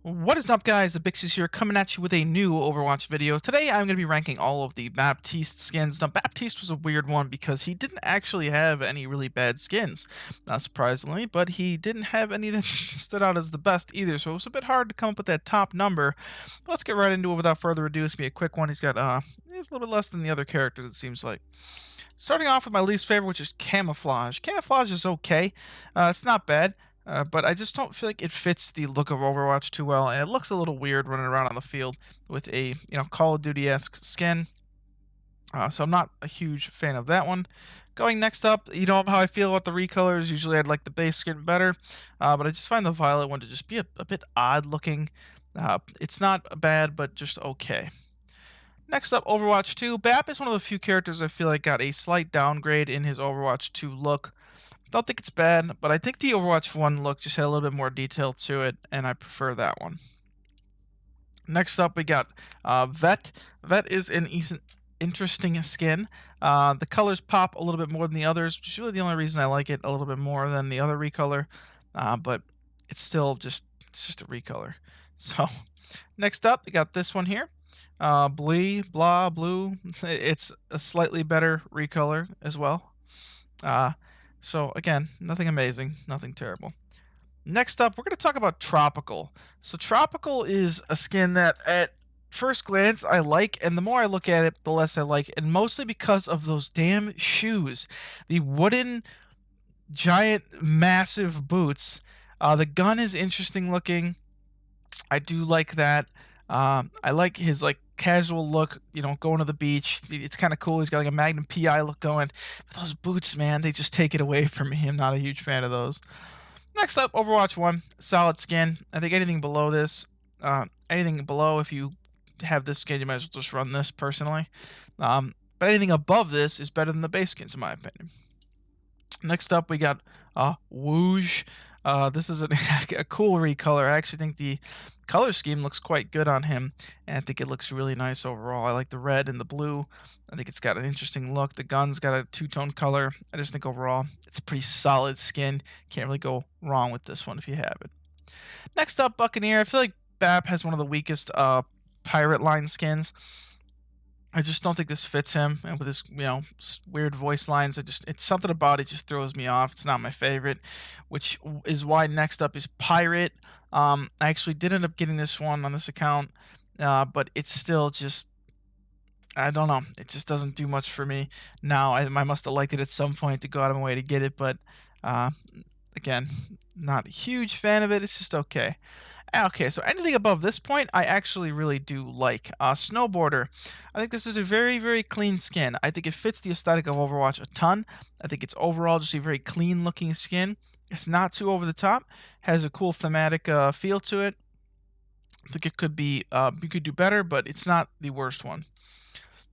What is up, guys? The Bixie's here, coming at you with a new Overwatch video. Today I'm going to be ranking all of the Baptiste skins. Now, Baptiste was a weird one because he didn't actually have any really bad skins, not surprisingly, but he didn't have any that stood out as the best either, so it was a bit hard to come up with that top number. But let's get right into it without further ado. It's going to be a quick one. He's a little bit less than the other characters, it seems like. Starting off with my least favorite, which is Camouflage. Camouflage is okay. It's not bad. But I just don't feel like it fits the look of Overwatch too well, and it looks a little weird running around on the field with a Call of Duty-esque skin. So I'm not a huge fan of that one. Going next up, you know how I feel about the recolors. Usually I'd like the base skin better, but I just find the violet one to just be a bit odd looking. It's not bad, but just okay. Next up, Overwatch 2. Bap is one of the few characters I feel like got a slight downgrade in his Overwatch 2 look. Don't think it's bad, but I think the Overwatch 1 look just had a little bit more detail to it, and I prefer that one. Next up, we got Vet. Vet is an interesting skin. The colors pop a little bit more than the others, which is really the only reason I like it a little bit more than the other recolor. But it's still it's just a recolor. So next up, we got this one here. Blue. It's a slightly better recolor as well. So again, nothing amazing, nothing terrible. Next up, we're going to talk about Tropical. So Tropical is a skin that at first glance I like, and the more I look at it, the less I like, and mostly because of those damn shoes. The wooden, giant, massive boots. The gun is interesting looking. I do like that. I like his casual look, going to the beach. It's kind of cool. He's got like a Magnum PI look going. But those boots, man, they just take it away from me. I'm not a huge fan of those. Next up, Overwatch 1, solid skin. I think anything below this, anything below, if you have this skin, you might as well just run this personally. But anything above this is better than the base skins, in my opinion. Next up, we got Wooge. This is a cool recolor. I actually think the color scheme looks quite good on him, and I think it looks really nice overall. I like the red and the blue. I think it's got an interesting look. The gun's got a two-tone color. I just think overall it's a pretty solid skin. Can't really go wrong with this one if you have it. Next up, Buccaneer. I feel like BAP has one of the weakest pirate line skins. I just don't think this fits him, and with his weird voice lines, it's something about it just throws me off. It's not my favorite, which is why next up is Pirate. I actually did end up getting this one on this account, but it's still just, I don't know. It just doesn't do much for me now. I must have liked it at some point to go out of my way to get it, but again, not a huge fan of it. It's just okay. Okay, so anything above this point, I actually really do like. Snowboarder. I think this is a very, very clean skin. I think it fits the aesthetic of Overwatch a ton. I think it's overall just a very clean looking skin. It's not too over the top. Has a cool thematic feel to it. I think it could be, you could do better, but it's not the worst one.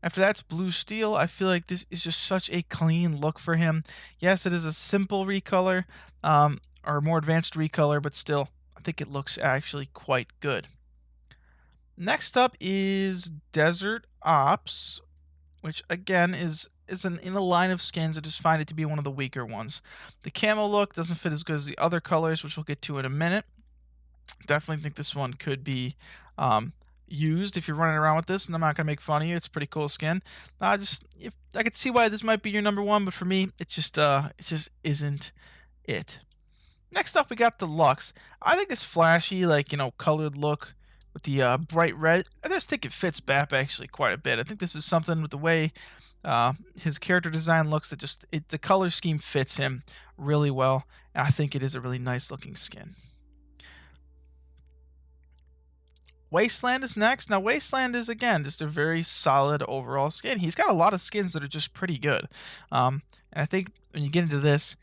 After that's Blue Steel. I feel like this is just such a clean look for him. Yes, it is a simple recolor, or more advanced recolor, but still, I think it looks actually quite good. Next up is Desert Ops, which again is in a line of skins. I just find it to be one of the weaker ones. The camo look doesn't fit as good as the other colors, which we'll get to in a minute. Definitely think this one could be used if you're running around with this, and I'm not gonna make fun of you. It's a pretty cool skin. If I could see why this might be your number one, but for me, it just isn't it. Next up, we got Deluxe. I think this flashy, colored look with the bright red, I just think it fits BAP actually quite a bit. I think this is something with the way his character design looks that the color scheme fits him really well, and I think it is a really nice looking skin. Wasteland is next. Now, Wasteland is, again, just a very solid overall skin. He's got a lot of skins that are just pretty good. And I think when you get into this,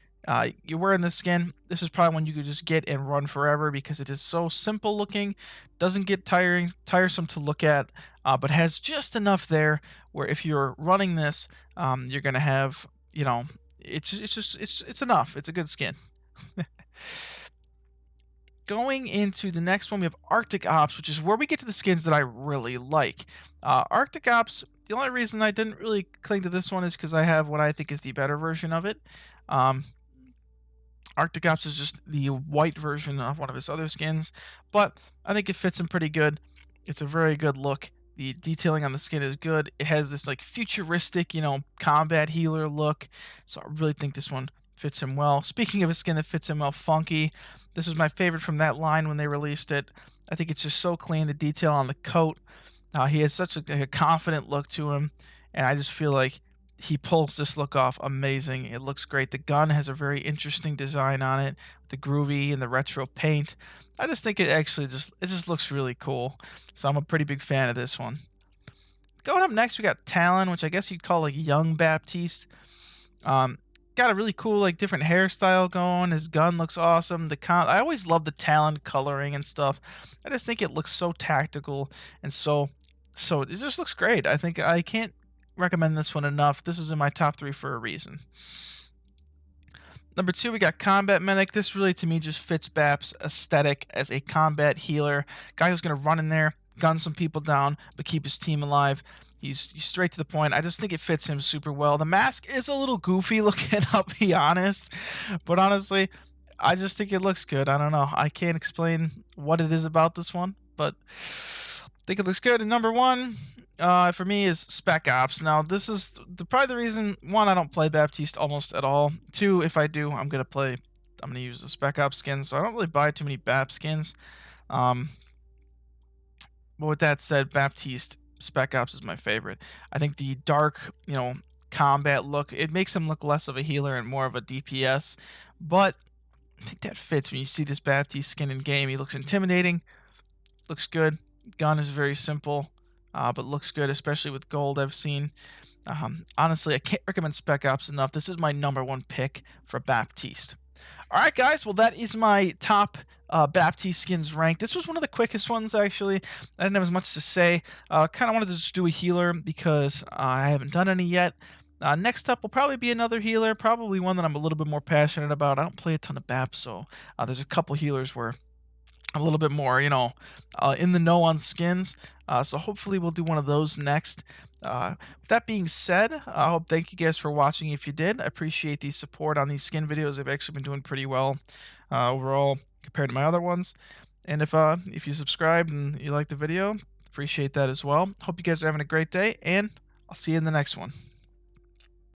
you're wearing this skin, this is probably one you could just get and run forever because it is so simple looking, doesn't get tiresome to look at, but has just enough there where if you're running this, you're going to have, it's enough. It's a good skin. Going into the next one, we have Arctic Ops, which is where we get to the skins that I really like. Arctic Ops, the only reason I didn't really cling to this one is because I have what I think is the better version of it. Arctic Ops is just the white version of one of his other skins, but I think it fits him pretty good. It's a very good look. The detailing on the skin is good. It has this like futuristic, combat healer look. So I really think this one fits him well. Speaking of a skin that fits him well, Funky. This was my favorite from that line when they released it. I think it's just so clean. The detail on the coat. He has such a confident look to him, and I just feel like he pulls this look off amazing. It looks great. The gun has a very interesting design on it, the groovy and the retro paint. I just think it just looks really cool. So I'm a pretty big fan of this one. Going up next, we got Talon, which I guess you'd call like young Baptiste. Um, got a really cool like different hairstyle going. His gun looks awesome. I always love the Talon coloring and stuff. I just think it looks so tactical and so it just looks great. I think I can't recommend this one enough. This is in my top 3 for a reason. Number 2, we got Combat Medic. This really, to me, just fits Bap's aesthetic as a combat healer. Guy who's going to run in there, gun some people down, but keep his team alive. He's straight to the point. I just think it fits him super well. The mask is a little goofy looking, I'll be honest. But honestly, I just think it looks good. I don't know. I can't explain what it is about this one, but I think it looks good. And number 1, for me, is Spec Ops. Now, this is probably the reason. 1, I don't play Baptiste almost at all. 2, if I do, I'm gonna use the Spec Ops skin, so I don't really buy too many Bap skins. Um, but with that said, Baptiste Spec Ops is my favorite. I think the dark, combat look, it makes him look less of a healer and more of a DPS. But I think that fits when you see this Baptiste skin in game. He looks intimidating, looks good. Gun is very simple, but looks good, especially with gold I've seen. Honestly, I can't recommend Spec Ops enough. This is my number 1 pick for Baptiste. All right, guys. Well, that is my top Baptiste skins ranked. This was one of the quickest ones, actually. I didn't have as much to say. Kind of wanted to just do a healer because I haven't done any yet. Next up will probably be another healer, probably one that I'm a little bit more passionate about. I don't play a ton of Bap, so there's a couple healers where a little bit more, in the know on skins. So hopefully we'll do one of those next. With that being said, I hope thank you guys for watching. If you did, I appreciate the support on these skin videos. They've actually been doing pretty well overall compared to my other ones. And if you subscribed and you like the video, appreciate that as well. Hope you guys are having a great day, and I'll see you in the next one.